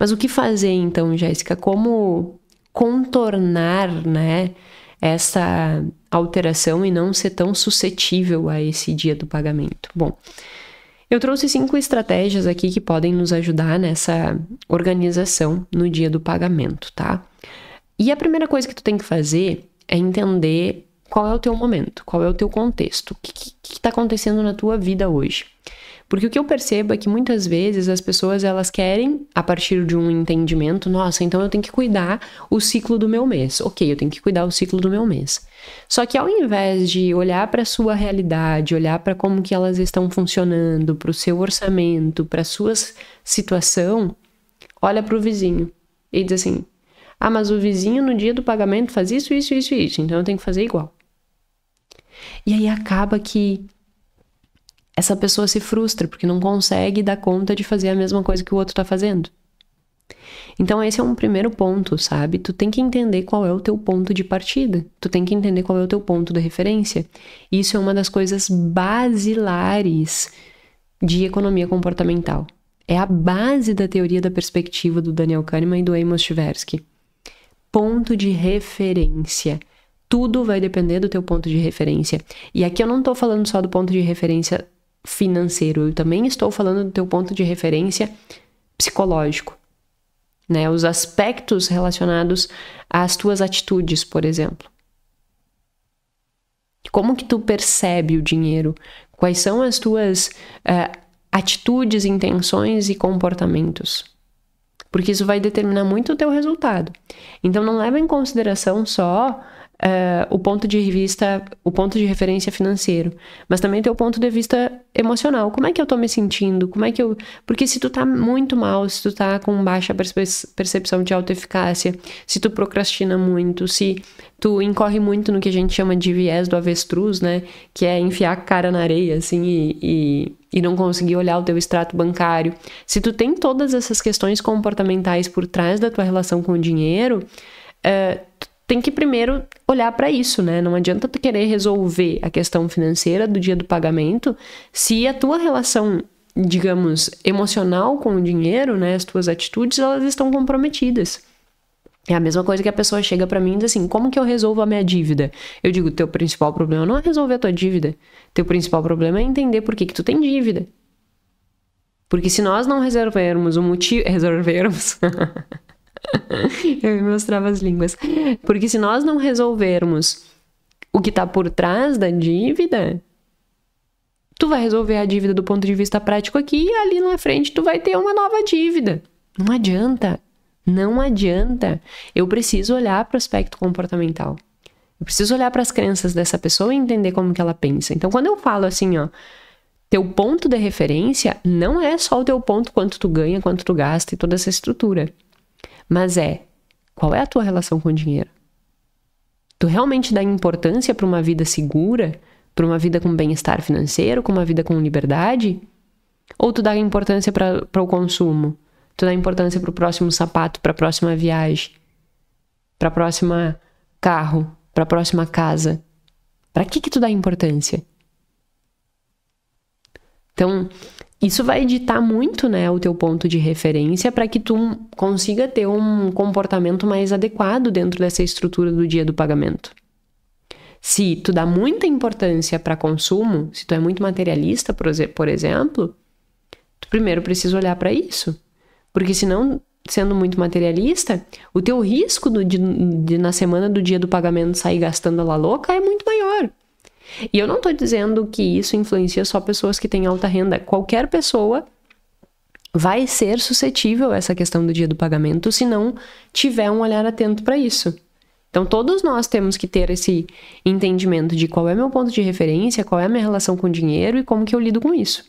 Mas o que fazer então, Jéssica? Como contornar, né, essa alteração e não ser tão suscetível a esse dia do pagamento? Bom, eu trouxe 5 estratégias aqui que podem nos ajudar nessa organização no dia do pagamento, tá? E a primeira coisa que tu tem que fazer é entender qual é o teu momento, qual é o teu contexto, o que está acontecendo na tua vida hoje. Porque o que eu percebo é que muitas vezes as pessoas elas querem, a partir de um entendimento, nossa, então eu tenho que cuidar o ciclo do meu mês. Ok, eu tenho que cuidar o ciclo do meu mês. Só que ao invés de olhar para a sua realidade, olhar para como que elas estão funcionando, para o seu orçamento, para a sua situação, olha para o vizinho e diz assim, ah, mas o vizinho no dia do pagamento faz isso, isso, isso, isso, então eu tenho que fazer igual. E aí acaba que essa pessoa se frustra porque não consegue dar conta de fazer a mesma coisa que o outro tá fazendo. Então esse é um primeiro ponto, sabe? Tu tem que entender qual é o teu ponto de partida. Tu tem que entender qual é o teu ponto de referência. Isso é uma das coisas basilares de economia comportamental. É a base da teoria da perspectiva do Daniel Kahneman e do Amos Tversky. Ponto de referência. Tudo vai depender do teu ponto de referência. E aqui eu não tô falando só do ponto de referência financeiro, eu também estou falando do teu ponto de referência psicológico, né? Os aspectos relacionados às tuas atitudes, por exemplo. Como que tu percebe o dinheiro? Quais são as tuas atitudes, intenções e comportamentos? Porque isso vai determinar muito o teu resultado. Então não leva em consideração só o ponto de referência financeiro, mas também teu ponto de vista emocional. Como é que eu tô me sentindo? Porque se tu tá muito mal, se tu tá com baixa percepção de autoeficácia, se tu procrastina muito, se tu incorre muito no que a gente chama de viés do avestruz, né? Que é enfiar a cara na areia, assim, e não conseguir olhar o teu extrato bancário. Se tu tem todas essas questões comportamentais por trás da tua relação com o dinheiro, tem que primeiro olhar para isso, né? Não adianta tu querer resolver a questão financeira do dia do pagamento se a tua relação, digamos, emocional com o dinheiro, né? As tuas atitudes, elas estão comprometidas. É a mesma coisa que a pessoa chega para mim e diz assim, como que eu resolvo a minha dívida? Eu digo, teu principal problema não é resolver a tua dívida. Teu principal problema é entender por que tu tem dívida. Porque se nós não resolvermos o motivo... Eu me mostrava as línguas. Porque se nós não resolvermos o que tá por trás da dívida, tu vai resolver a dívida do ponto de vista prático aqui e ali na frente tu vai ter uma nova dívida. Não adianta. Não adianta. Eu preciso olhar para o aspecto comportamental. Eu preciso olhar para as crenças dessa pessoa e entender como que ela pensa. Então, quando eu falo assim, ó, teu ponto de referência não é só o teu ponto quanto tu ganha, quanto tu gasta e toda essa estrutura. Mas qual é a tua relação com o dinheiro? Tu realmente dá importância para uma vida segura, para uma vida com bem-estar financeiro, com uma vida com liberdade? Ou tu dá importância para o consumo? Tu dá importância para o próximo sapato, para a próxima viagem, para a próxima carro, para a próxima casa? Para que tu dá importância? Então, isso vai ditar muito, né, o teu ponto de referência para que tu consiga ter um comportamento mais adequado dentro dessa estrutura do dia do pagamento. Se tu dá muita importância para consumo, se tu é muito materialista, por exemplo, tu primeiro precisa olhar para isso. Porque senão, sendo muito materialista, o teu risco de na semana do dia do pagamento sair gastando a la louca é muito maior. E eu não tô dizendo que isso influencia só pessoas que têm alta renda. Qualquer pessoa vai ser suscetível a essa questão do dia do pagamento se não tiver um olhar atento para isso. Então, todos nós temos que ter esse entendimento de qual é meu ponto de referência, qual é a minha relação com o dinheiro e como que eu lido com isso.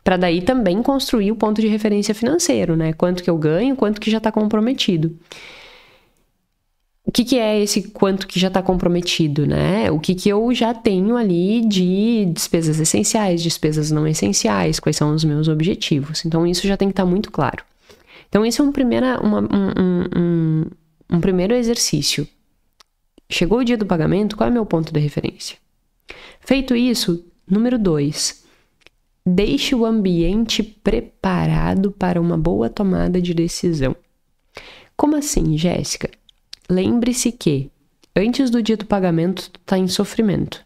Para daí também construir o ponto de referência financeiro, né? Quanto que eu ganho, quanto que já está comprometido. O que é esse quanto que já está comprometido, né? O que eu já tenho ali de despesas essenciais, despesas não essenciais, quais são os meus objetivos. Então, isso já tem que estar muito claro. Então, esse é um primeiro exercício. Chegou o dia do pagamento, qual é o meu ponto de referência? Feito isso, número 2. Deixe o ambiente preparado para uma boa tomada de decisão. Como assim, Jéssica? Lembre-se que antes do dia do pagamento, tu tá em sofrimento.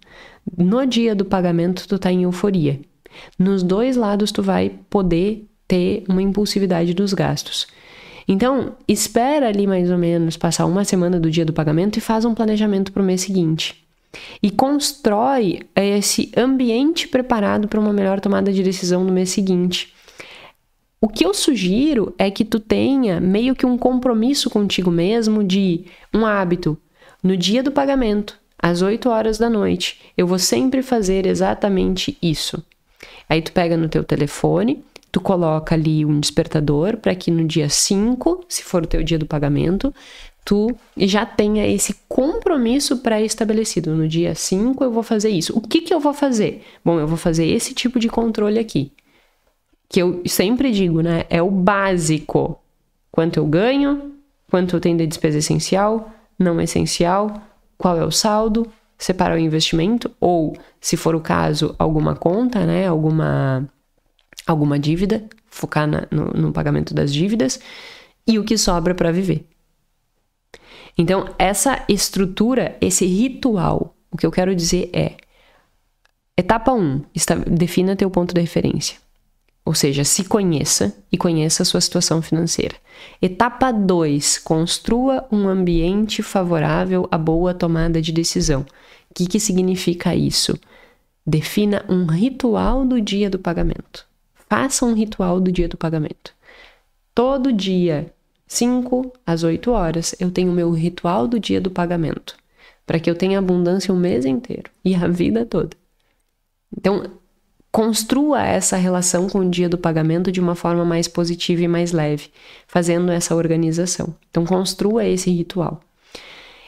No dia do pagamento, tu tá em euforia. Nos dois lados, tu vai poder ter uma impulsividade dos gastos. Então, espera ali mais ou menos passar uma semana do dia do pagamento e faz um planejamento para o mês seguinte. E constrói esse ambiente preparado para uma melhor tomada de decisão no mês seguinte. O que eu sugiro é que tu tenha meio que um compromisso contigo mesmo de um hábito. No dia do pagamento, às 8 horas da noite, eu vou sempre fazer exatamente isso. Aí tu pega no teu telefone, tu coloca ali um despertador para que no dia 5, se for o teu dia do pagamento, tu já tenha esse compromisso pré-estabelecido. No dia 5 eu vou fazer isso. O que eu vou fazer? Bom, eu vou fazer esse tipo de controle aqui. Que eu sempre digo, né? É o básico. Quanto eu ganho, quanto eu tenho de despesa essencial, não essencial, qual é o saldo, separar o investimento, ou, se for o caso, alguma conta, né? Alguma dívida, focar no pagamento das dívidas, e o que sobra para viver. Então, essa estrutura, esse ritual, o que eu quero dizer é: etapa 1, defina teu ponto de referência. Ou seja, se conheça e conheça a sua situação financeira. Etapa 2, construa um ambiente favorável à boa tomada de decisão. O que significa isso? Defina um ritual do dia do pagamento. Faça um ritual do dia do pagamento. Todo dia, 5 às 8 horas, eu tenho o meu ritual do dia do pagamento. Para que eu tenha abundância o mês inteiro e a vida toda. Então, construa essa relação com o dia do pagamento de uma forma mais positiva e mais leve, fazendo essa organização. Então, construa esse ritual.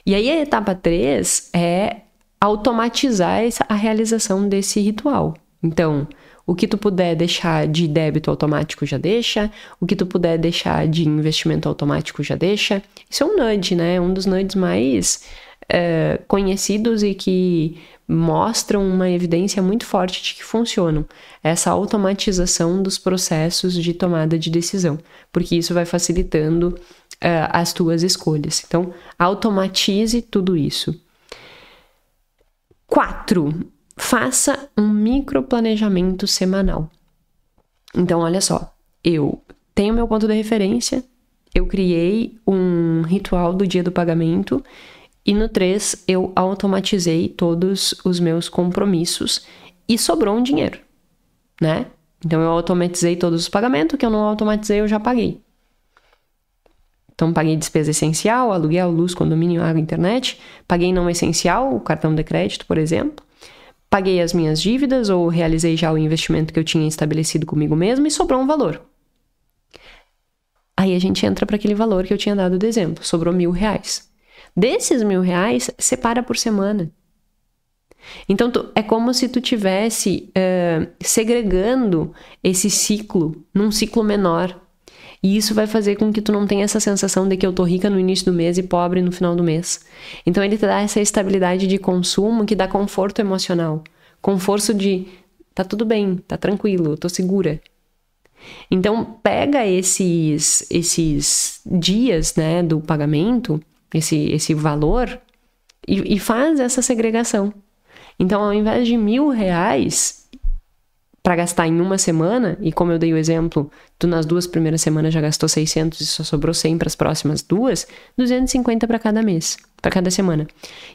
E aí, a etapa 3 é automatizar a realização desse ritual. Então, o que tu puder deixar de débito automático já deixa, o que tu puder deixar de investimento automático já deixa. Isso é um nudge, né? Um dos nudges mais conhecidos e que mostram uma evidência muito forte de que funcionam. Essa automatização dos processos de tomada de decisão, porque isso vai facilitando as tuas escolhas. Então, automatize tudo isso. 4. Faça um microplanejamento semanal. Então, olha só, eu tenho meu ponto de referência, eu criei um ritual do dia do pagamento e no 3 eu automatizei todos os meus compromissos e sobrou um dinheiro, né? Então, eu automatizei todos os pagamentos, que eu não automatizei eu já paguei. Então, paguei despesa essencial, aluguel, luz, condomínio, água, internet. Paguei não essencial, o cartão de crédito, por exemplo. Paguei as minhas dívidas ou realizei já o investimento que eu tinha estabelecido comigo mesmo e sobrou um valor. Aí a gente entra para aquele valor que eu tinha dado de exemplo. Sobrou R$1.000. Desses R$1.000, separa por semana. Então, é como se tu tivesse segregando esse ciclo num ciclo menor. E isso vai fazer com que tu não tenha essa sensação de que eu tô rica no início do mês e pobre no final do mês. Então, ele te dá essa estabilidade de consumo que dá conforto emocional. Conforto de, tá tudo bem, tá tranquilo, eu tô segura. Então, pega esses dias, né, do pagamento, esse valor, e faz essa segregação. Então, ao invés de R$1.000 para gastar em uma semana, e como eu dei o exemplo, tu nas 2 primeiras semanas já gastou 600 e só sobrou 100 para as próximas 2, 250 para cada mês, para cada semana.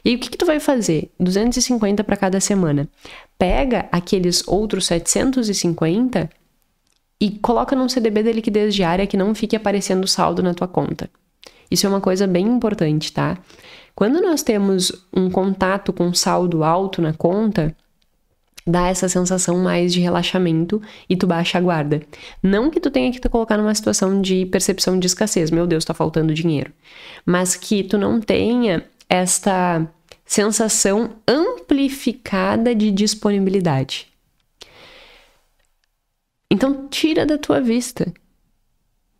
E aí o que tu vai fazer? 250 para cada semana. Pega aqueles outros 750 e coloca num CDB de liquidez diária que não fique aparecendo saldo na tua conta. Isso é uma coisa bem importante, tá? Quando nós temos um contato com saldo alto na conta, dá essa sensação mais de relaxamento e tu baixa a guarda. Não que tu tenha que te colocar numa situação de percepção de escassez, meu Deus, tá faltando dinheiro. Mas que tu não tenha esta sensação amplificada de disponibilidade. Então, tira da tua vista.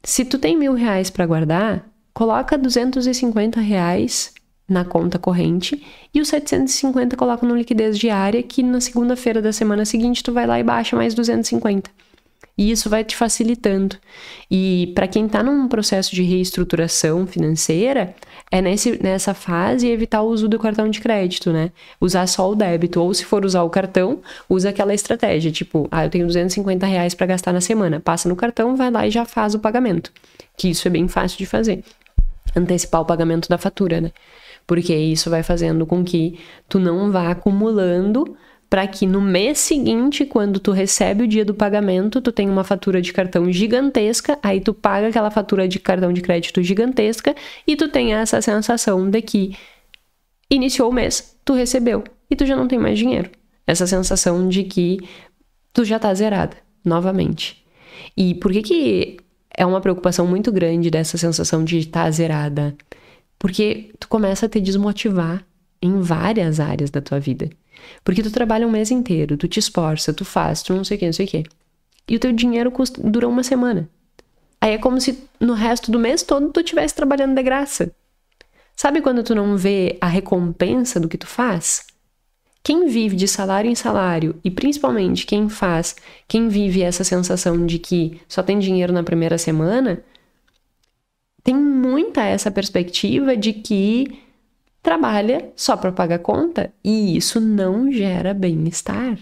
Se tu tem R$1.000 para guardar, coloca R$250 na conta corrente e os 750 coloca no liquidez diária, que na segunda-feira da semana seguinte tu vai lá e baixa mais 250. E isso vai te facilitando. E para quem tá num processo de reestruturação financeira, é nessa fase evitar o uso do cartão de crédito, né? Usar só o débito. Ou se for usar o cartão, usa aquela estratégia, tipo, eu tenho R$250 para gastar na semana. Passa no cartão, vai lá e já faz o pagamento. Que isso é bem fácil de fazer. Antecipar o pagamento da fatura, né? Porque isso vai fazendo com que tu não vá acumulando, para que no mês seguinte, quando tu recebe o dia do pagamento, tu tenha uma fatura de cartão gigantesca, aí tu paga aquela fatura de cartão de crédito gigantesca e tu tenha essa sensação de que iniciou o mês, tu recebeu e tu já não tem mais dinheiro. Essa sensação de que tu já tá zerada, novamente. E por que é uma preocupação muito grande dessa sensação de estar zerada? Porque tu começa a te desmotivar em várias áreas da tua vida. Porque tu trabalha um mês inteiro, tu te esforça, tu faz, tu não sei o que. E o teu dinheiro dura uma semana. Aí é como se no resto do mês todo tu estivesse trabalhando de graça. Sabe quando tu não vê a recompensa do que tu faz? Quem vive de salário em salário, e principalmente quem vive essa sensação de que só tem dinheiro na primeira semana, tem muita essa perspectiva de que trabalha só para pagar conta e isso não gera bem-estar.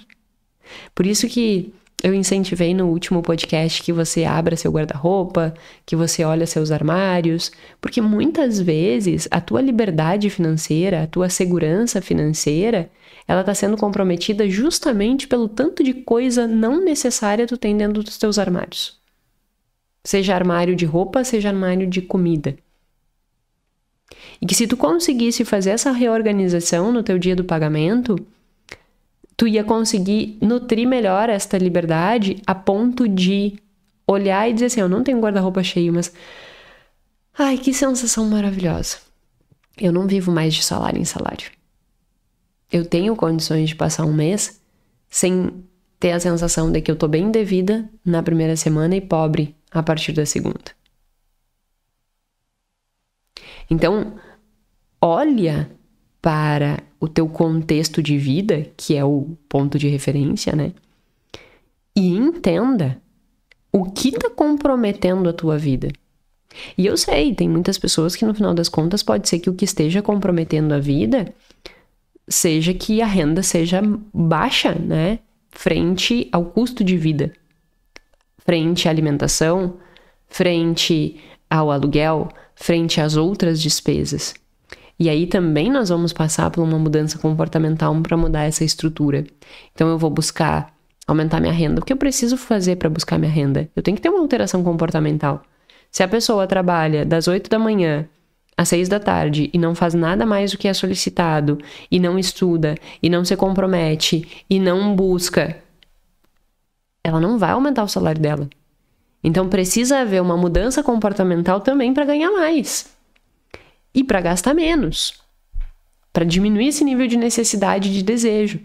Por isso que eu incentivei no último podcast que você abra seu guarda-roupa, que você olhe seus armários, porque muitas vezes a tua liberdade financeira, a tua segurança financeira, ela está sendo comprometida justamente pelo tanto de coisa não necessária que tu tem dentro dos teus armários. Seja armário de roupa, seja armário de comida. E que se tu conseguisse fazer essa reorganização no teu dia do pagamento, tu ia conseguir nutrir melhor esta liberdade a ponto de olhar e dizer assim, eu não tenho guarda-roupa cheio, mas ai, que sensação maravilhosa. Eu não vivo mais de salário em salário. Eu tenho condições de passar um mês sem ter a sensação de que eu tô bem de vida na primeira semana e pobre a partir da segunda. Então, olha para o teu contexto de vida, que é o ponto de referência, né? E entenda o que tá comprometendo a tua vida. E eu sei, tem muitas pessoas que no final das contas pode ser que o que esteja comprometendo a vida seja que a renda seja baixa, né? Frente ao custo de vida. Frente à alimentação, frente ao aluguel, frente às outras despesas. E aí também nós vamos passar por uma mudança comportamental para mudar essa estrutura. Então eu vou buscar aumentar minha renda. O que eu preciso fazer para buscar minha renda? Eu tenho que ter uma alteração comportamental. Se a pessoa trabalha das 8 da manhã às 6 da tarde e não faz nada mais do que é solicitado, e não estuda, e não se compromete, e não busca, ela não vai aumentar o salário dela. Então precisa haver uma mudança comportamental também para ganhar mais. E para gastar menos. Para diminuir esse nível de necessidade e de desejo.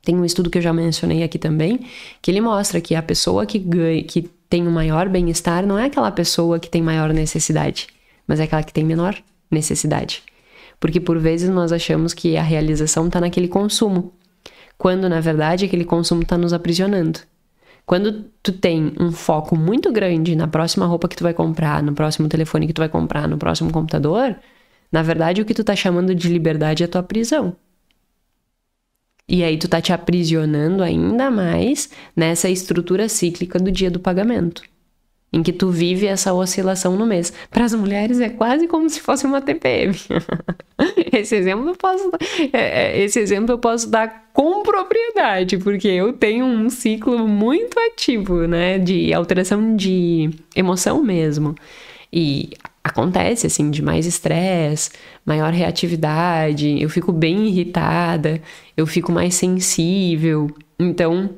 Tem um estudo que eu já mencionei aqui também, que ele mostra que a pessoa que tem um maior bem-estar não é aquela pessoa que tem maior necessidade, mas é aquela que tem menor necessidade. Porque por vezes nós achamos que a realização está naquele consumo, quando na verdade aquele consumo está nos aprisionando. Quando tu tem um foco muito grande na próxima roupa que tu vai comprar, no próximo telefone que tu vai comprar, no próximo computador, na verdade o que tu tá chamando de liberdade é a tua prisão. E aí tu tá te aprisionando ainda mais nessa estrutura cíclica do dia do pagamento, em que tu vive essa oscilação no mês. Para as mulheres é quase como se fosse uma TPM. Esse exemplo eu posso dar com propriedade, porque eu tenho um ciclo muito ativo, né, de alteração de emoção mesmo. E acontece, assim, de mais estresse, maior reatividade, eu fico bem irritada, eu fico mais sensível. Então,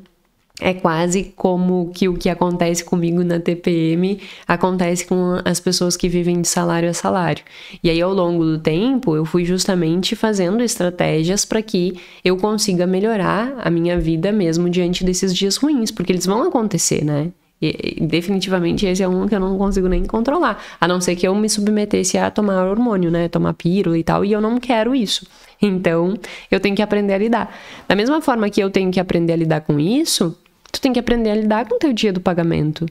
é quase como que o que acontece comigo na TPM acontece com as pessoas que vivem de salário a salário. E aí, ao longo do tempo, eu fui justamente fazendo estratégias para que eu consiga melhorar a minha vida mesmo diante desses dias ruins, porque eles vão acontecer, né? E definitivamente esse é um que eu não consigo nem controlar. A não ser que eu me submetesse a tomar hormônio, né? Tomar pílula e tal. E eu não quero isso. Então, eu tenho que aprender a lidar. Da mesma forma que eu tenho que aprender a lidar com isso, tu tem que aprender a lidar com o teu dia do pagamento.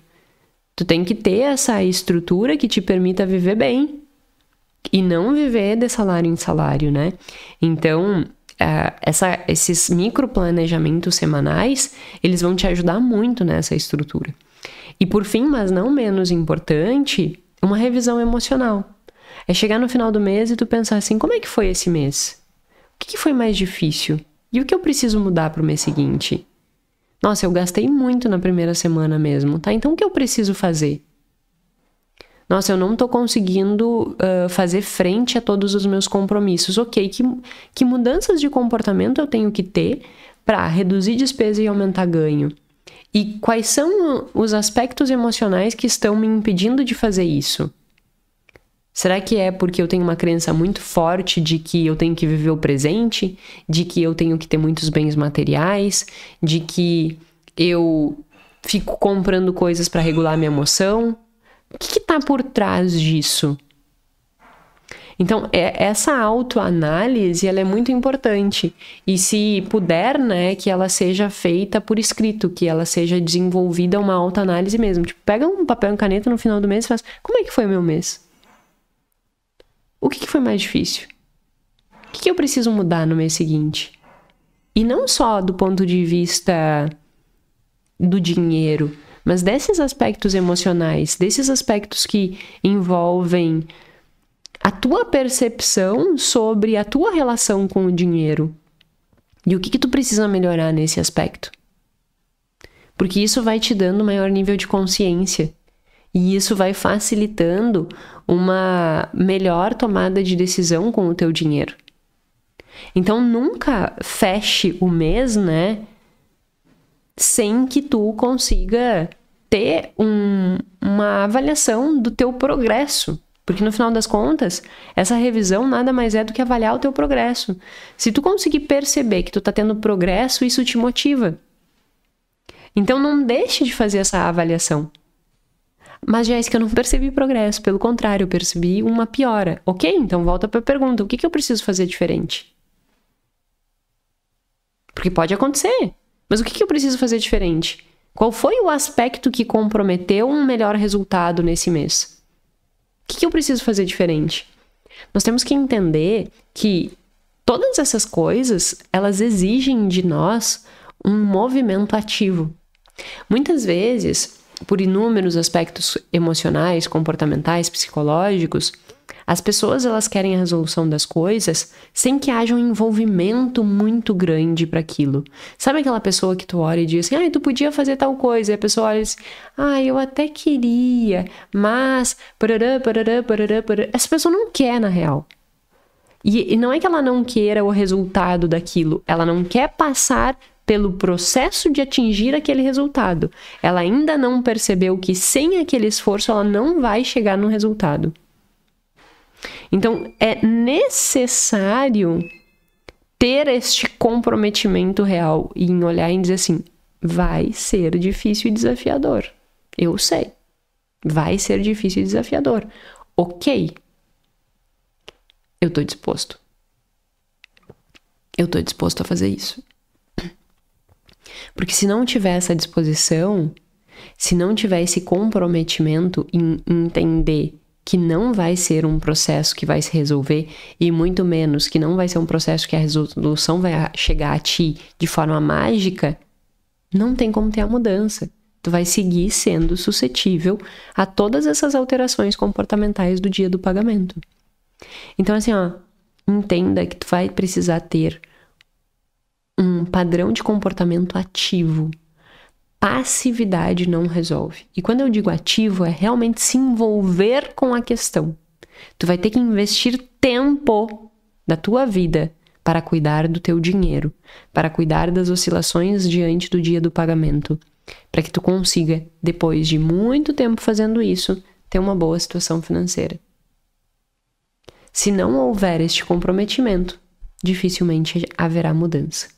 Tu tem que ter essa estrutura que te permita viver bem. E não viver de salário em salário, né? Então, esses microplanejamentos semanais, eles vão te ajudar muito nessa estrutura. E por fim, mas não menos importante, uma revisão emocional. É chegar no final do mês e tu pensar assim, como é que foi esse mês? O que foi mais difícil? E o que eu preciso mudar para o mês seguinte? Nossa, eu gastei muito na primeira semana mesmo, tá? Então o que eu preciso fazer? Nossa, eu não tô conseguindo fazer frente a todos os meus compromissos. Ok, que mudanças de comportamento eu tenho que ter para reduzir despesa e aumentar ganho? E quais são os aspectos emocionais que estão me impedindo de fazer isso? Será que é porque eu tenho uma crença muito forte de que eu tenho que viver o presente? De que eu tenho que ter muitos bens materiais? De que eu fico comprando coisas para regular minha emoção? O que está por trás disso? Então, essa autoanálise, ela é muito importante. E se puder, né, que ela seja feita por escrito, que ela seja desenvolvida uma autoanálise mesmo. Tipo, pega um papel e uma caneta no final do mês e faz, como é que foi o meu mês? O que foi mais difícil? O que eu preciso mudar no mês seguinte? E não só do ponto de vista do dinheiro, mas desses aspectos emocionais, desses aspectos que envolvem a tua percepção sobre a tua relação com o dinheiro. E o que tu precisa melhorar nesse aspecto? Porque isso vai te dando maior nível de consciência. E isso vai facilitando uma melhor tomada de decisão com o teu dinheiro. Então, nunca feche o mês, né? Sem que tu consiga ter uma avaliação do teu progresso. Porque no final das contas, essa revisão nada mais é do que avaliar o teu progresso. Se tu conseguir perceber que tu tá tendo progresso, isso te motiva. Então não deixe de fazer essa avaliação. Mas, Jéssica, eu não percebi progresso, pelo contrário, eu percebi uma piora. Ok, então volta para a pergunta, o que eu preciso fazer diferente? Porque pode acontecer, mas o que eu preciso fazer diferente? Qual foi o aspecto que comprometeu um melhor resultado nesse mês? O que eu preciso fazer diferente? Nós temos que entender que todas essas coisas, elas exigem de nós um movimento ativo. Muitas vezes, por inúmeros aspectos emocionais, comportamentais, psicológicos, as pessoas elas querem a resolução das coisas sem que haja um envolvimento muito grande para aquilo. Sabe aquela pessoa que tu olha e diz assim, tu podia fazer tal coisa, e a pessoa olha assim, eu até queria, mas... Essa pessoa não quer, na real. E não é que ela não queira o resultado daquilo, ela não quer passar pelo processo de atingir aquele resultado. Ela ainda não percebeu que sem aquele esforço ela não vai chegar no resultado. Então, é necessário ter este comprometimento real em olhar e dizer assim, vai ser difícil e desafiador. Eu sei. Vai ser difícil e desafiador. Ok. Eu tô disposto. Eu tô disposto a fazer isso. Porque se não tiver essa disposição, se não tiver esse comprometimento em entender que não vai ser um processo que vai se resolver e muito menos que não vai ser um processo que a resolução vai chegar a ti de forma mágica, não tem como ter a mudança. Tu vai seguir sendo suscetível a todas essas alterações comportamentais do dia do pagamento. Então assim, entenda que tu vai precisar ter um padrão de comportamento ativo. Passividade não resolve. E quando eu digo ativo, é realmente se envolver com a questão. Tu vai ter que investir tempo da tua vida para cuidar do teu dinheiro, para cuidar das oscilações diante do dia do pagamento, para que tu consiga, depois de muito tempo fazendo isso, ter uma boa situação financeira. Se não houver este comprometimento, dificilmente haverá mudança.